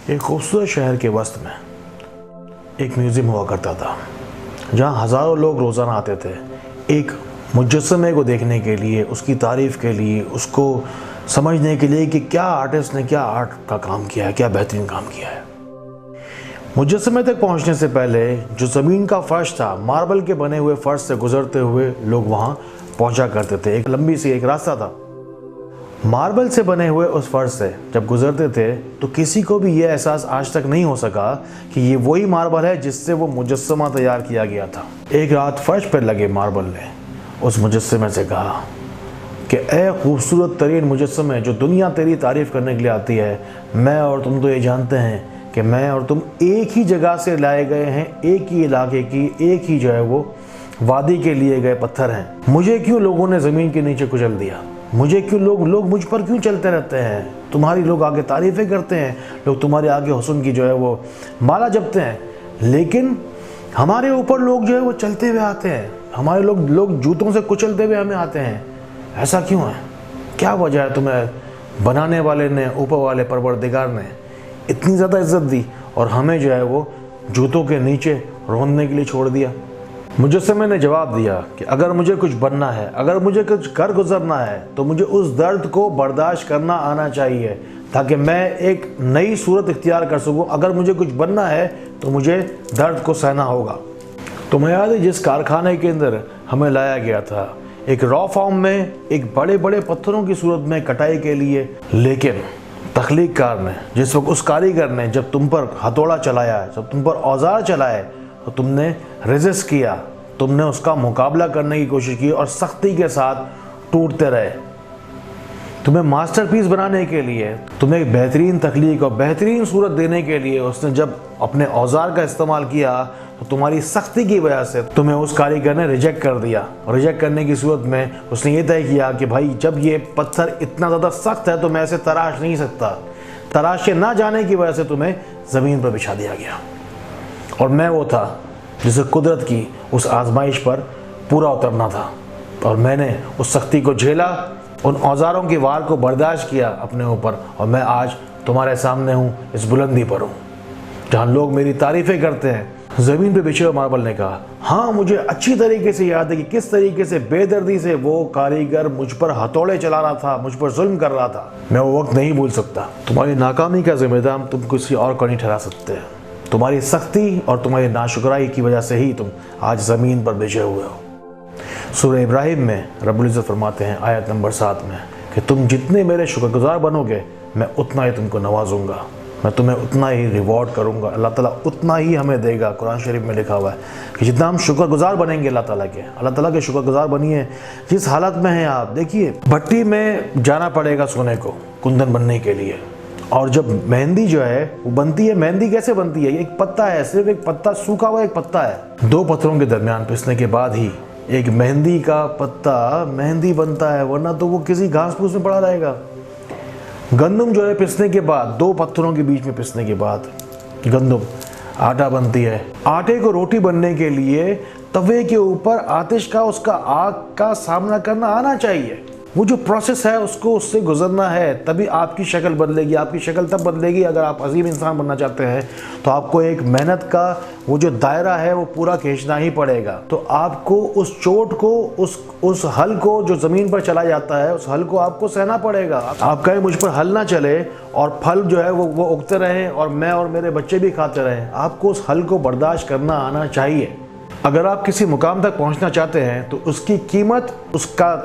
ایک خوبصورت شہر کے وسط میں ایک میوزیم ہوا کرتا تھا جہاں ہزاروں لوگ روزانہ آتے تھے ایک مجسمے کو دیکھنے کے لیے، اس کی تعریف کے لیے، اس کو سمجھنے کے لیے کہ کیا آرٹسٹ نے کیا آرٹ کا کام کیا ہے، کیا بہترین کام کیا ہے۔ مجسمے تک پہنچنے سے پہلے جو زمین کا فرش تھا، ماربل کے بنے ہوئے فرش سے گزرتے ہوئے لوگ وہاں پہنچا کرتے تھے۔ ایک لمبی سی ایک راستہ تھا، ماربل سے بنے ہوئے اس فرش سے جب گزرتے تھے تو کسی کو بھی یہ احساس آج تک نہیں ہو سکا کہ یہ وہی ماربل ہے جس سے وہ مجسمہ تیار کیا گیا تھا۔ ایک رات فرش پر لگے ماربل نے اس مجسمے سے کہا کہ اے خوبصورت ترین مجسمے جو دنیا تیری تعریف کرنے کے لیے آتی ہے، میں اور تم تو یہ جانتے ہیں کہ میں اور تم ایک ہی جگہ سے لائے گئے ہیں، ایک ہی علاقے کی، ایک ہی جو ہے وہ وادی کے لیے گئے پتھر ہیں۔ مجھے کیوں لوگوں نے زمین کے نیچے کچل دیا؟ مجھے کیوں لوگ مجھ پر کیوں چلتے رہتے ہیں؟ تمہاری لوگ آگے تعریفیں کرتے ہیں، لوگ تمہارے آگے حسن کی جو ہے وہ مالا جپتے ہیں، لیکن ہمارے اوپر لوگ جو ہے وہ چلتے ہوئے آتے ہیں، ہمارے لوگ جوتوں سے کچلتے ہوئے ہمیں آتے ہیں۔ ایسا کیوں ہے؟ کیا وجہ ہے تمہیں بنانے والے نے، اوپر والے پروردگار نے اتنی زیادہ عزت دی اور ہمیں جو ہے وہ جوتوں کے نیچے روندنے کے لیے چھوڑ دیا؟ مجسمے نے جواب دیا کہ اگر مجھے کچھ بننا ہے، اگر مجھے کچھ کر گزرنا ہے تو مجھے اس درد کو برداشت کرنا آنا چاہیے تاکہ میں ایک نئی صورت اختیار کر سکوں۔ اگر مجھے کچھ بننا ہے تو مجھے درد کو سہنا ہوگا۔ تمہیں یاد ہے جس کارخانے کے اندر ہمیں لایا گیا تھا، ایک را فارم میں، ایک بڑے بڑے پتھروں کی صورت میں کٹائی کے لیے، لیکن تخلیق کار نے، جس وقت اس کاریگر نے جب تم پر ہتھوڑا چلایا، جب تم پر اوزار چلائے تو تم نے ریزسٹ کیا، تم نے اس کا مقابلہ کرنے کی کوشش کی اور سختی کے ساتھ ٹوٹتے رہے۔ تمہیں ماسٹر پیس بنانے کے لیے، تمہیں ایک بہترین تخلیق اور بہترین صورت دینے کے لیے اس نے جب اپنے اوزار کا استعمال کیا تو تمہاری سختی کی وجہ سے تمہیں اس کاریگر نے ریجیکٹ کر دیا۔ ریجیکٹ کرنے کی صورت میں اس نے یہ طے کیا کہ بھائی جب یہ پتھر اتنا زیادہ سخت ہے تو میں اسے تراش نہیں سکتا، تراشے نہ جانے کی وجہ سے تمہیں زمین پر بچھا دیا گیا۔ اور میں وہ تھا جسے قدرت کی اس آزمائش پر پورا اترنا تھا، اور میں نے اس سختی کو جھیلا، ان اوزاروں کی وار کو برداشت کیا اپنے اوپر، اور میں آج تمہارے سامنے ہوں، اس بلندی پر ہوں جہاں لوگ میری تعریفیں کرتے ہیں۔ زمین پہ بچھے ہوئے ماربل نے کہا، ہاں مجھے اچھی طریقے سے یاد ہے کہ کس طریقے سے بے دردی سے وہ کاریگر مجھ پر ہتھوڑے چلا رہا تھا، مجھ پر ظلم کر رہا تھا۔ میں وہ وقت نہیں بھول سکتا۔ تمہاری ناکامی کا ذمہ دار تم کسی اور کو نہیں ٹھہرا سکتے۔ تمہاری سختی اور تمہاری ناشکرائی کی وجہ سے ہی تم آج زمین پر بچھے ہوئے ہو۔ سورہ ابراہیم میں رب العزت فرماتے ہیں آیت نمبر 7 میں کہ تم جتنے میرے شکر گزار بنو گے میں اتنا ہی تم کو نوازوں گا، میں تمہیں اتنا ہی ریوارڈ کروں گا، اللہ تعالیٰ اتنا ہی ہمیں دے گا۔ قرآن شریف میں لکھا ہوا ہے کہ جتنا ہم شکر گزار بنیں گے اللہ تعالیٰ کے شکر گزار بنیے۔ جس حالت میں ہیں آپ، دیکھیے بھٹی میں جانا پڑے گا سونے کو کندن بننے کے لیے، اور جب مہندی جو ہے وہ بنتی ہے، مہندی کیسے بنتی ہے؟ ایک پتا ہے، صرف ایک پتا، سوکھا ہوا ایک پتا ہے، دو پتھروں کے درمیان پسنے کے بعد ہی ایک مہندی کا پتا مہندی بنتا ہے، ورنہ تو وہ کسی گھاس پھوس میں پڑا رہے گا۔ گندم جو ہے پسنے کے بعد، دو پتھروں کے بیچ میں پسنے کے بعد گندم آٹا بنتی ہے۔ آٹے کو روٹی بننے کے لیے توے کے اوپر آتش کا، اس کا آگ کا سامنا کرنا آنا چاہیے۔ وہ جو پروسیس ہے اس کو، اس سے گزرنا ہے، تبھی آپ کی شکل بدلے گی۔ آپ کی شکل تب بدلے گی اگر آپ عظیم انسان بننا چاہتے ہیں تو آپ کو ایک محنت کا وہ جو دائرہ ہے وہ پورا کھینچنا ہی پڑے گا۔ تو آپ کو اس چوٹ کو، اس حل کو جو زمین پر چلا جاتا ہے، اس حل کو آپ کو سہنا پڑے گا۔ آپ کہیں مجھ پر حل نہ چلے اور پھل جو ہے وہ اگتے رہیں اور میں اور میرے بچے بھی کھاتے رہیں، آپ کو اس حل کو برداشت کرنا آنا چاہیے۔ اگر آپ کسی مقام تک پہنچنا چاہتے ہیں تو اس کی قیمت، اس کا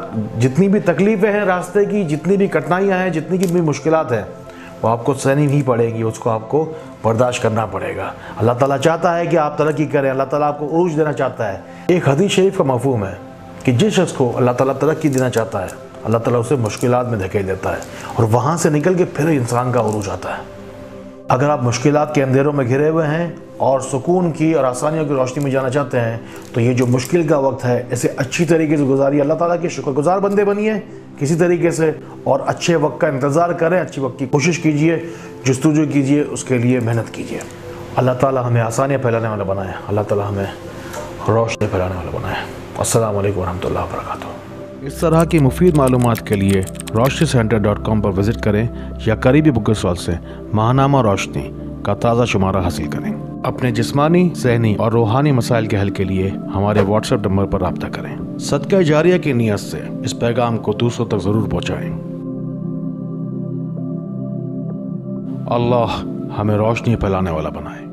جتنی بھی تکلیفیں ہیں راستے کی، جتنی بھی کٹھنائیاں ہیں، جتنی بھی مشکلات ہیں، وہ آپ کو سہنی نہیں پڑے گی، اس کو آپ کو برداشت کرنا پڑے گا۔ اللہ تعالیٰ چاہتا ہے کہ آپ ترقی کریں، اللہ تعالیٰ آپ کو عروج دینا چاہتا ہے۔ ایک حدیث شریف کا مفہوم ہے کہ جس شخص کو اللہ تعالیٰ ترقی دینا چاہتا ہے، اللہ تعالیٰ اسے مشکلات میں دھکیل دیتا ہے اور وہاں سے نکل کے پھر انسان کا عروج آتا ہے۔ اگر آپ مشکلات کے اندھیروں میں گھرے ہوئے ہیں اور سکون کی اور آسانیوں کی روشنی میں جانا چاہتے ہیں تو یہ جو مشکل کا وقت ہے اسے اچھی طریقے سے گزاریے، اللہ تعالیٰ کے شکر گزار بندے بنیے کسی طریقے سے، اور اچھے وقت کا انتظار کریں، اچھی وقت کی کوشش کیجئے، جستجو کیجئے، اس کے لیے محنت کیجئے۔ اللہ تعالیٰ ہمیں آسانیاں پھیلانے والا بنائے، اللہ تعالیٰ ہمیں روشنی پھیلانے والا بنائے۔ السلام علیکم ورحمۃ اللہ وبرکاتہ۔ اس طرح کی مفید معلومات کے لیے روشنی center.com پر وزٹ کریں یا قریبی بک اسٹال سے ماہنامہ روشنی کا تازہ شمارہ حاصل کریں۔ اپنے جسمانی، ذہنی اور روحانی مسائل کے حل کے لیے ہمارے واٹس ایپ نمبر پر رابطہ کریں۔ صدقہ جاریہ کی نیت سے اس پیغام کو دوسروں تک ضرور پہنچائیں۔ اللہ ہمیں روشنی پھیلانے والا بنائے۔